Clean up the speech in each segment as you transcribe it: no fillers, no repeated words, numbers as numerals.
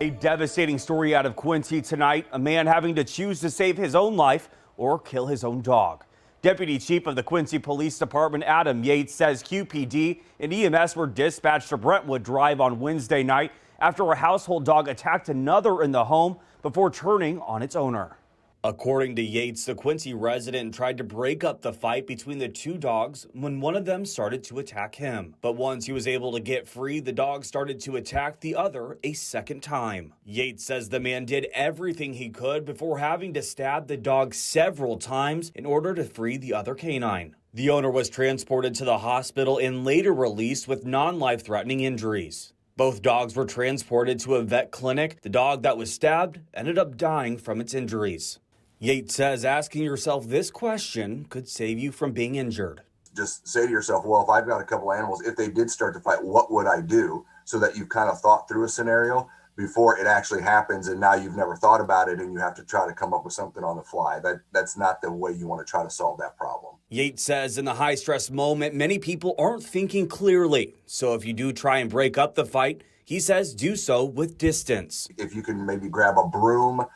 A devastating story out of Quincy tonight. A man having to choose to save his own life or kill his own dog. Deputy Chief of the Quincy Police Department, Adam Yates, says QPD and EMS were dispatched to Brentwood Drive on Wednesday night after a household dog attacked another in the home before turning on its owner. According to Yates, the Quincy resident tried to break up the fight between the two dogs when one of them started to attack him. But once he was able to get free, the dog started to attack the other a second time. Yates says the man did everything he could before having to stab the dog several times in order to free the other canine. The owner was transported to the hospital and later released with non-life-threatening injuries. Both dogs were transported to a vet clinic. The dog that was stabbed ended up dying from its injuries. Yates says asking yourself this question could save you from being injured. Just say to yourself, well, if I've got a couple animals, if they did start to fight, what would I do? So that you've kind of thought through a scenario before it actually happens, and now you've never thought about it and you have to try to come up with something on the fly. That's not the way you want to try to solve that problem. Yates says in the high-stress moment, many people aren't thinking clearly. So if you do try and break up the fight, he says do so with distance. If you can maybe grab a broom,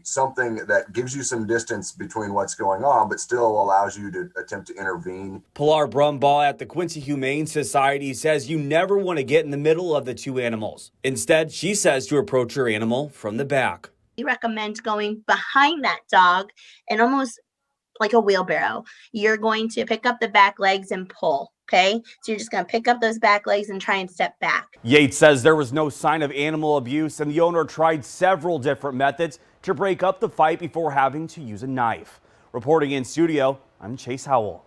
something that gives you some distance between what's going on, but still allows you to attempt to intervene. Pilar Brumbaugh at the Quincy Humane Society says you never want to get in the middle of the two animals. Instead, she says to approach your animal from the back. We recommend going behind that dog and almost like a wheelbarrow. You're going to pick up the back legs and pull. Okay, so you're just going to pick up those back legs and try and step back. Yates says there was no sign of animal abuse and the owner tried several different methods to break up the fight before having to use a knife. Reporting in studio, I'm Chase Howell.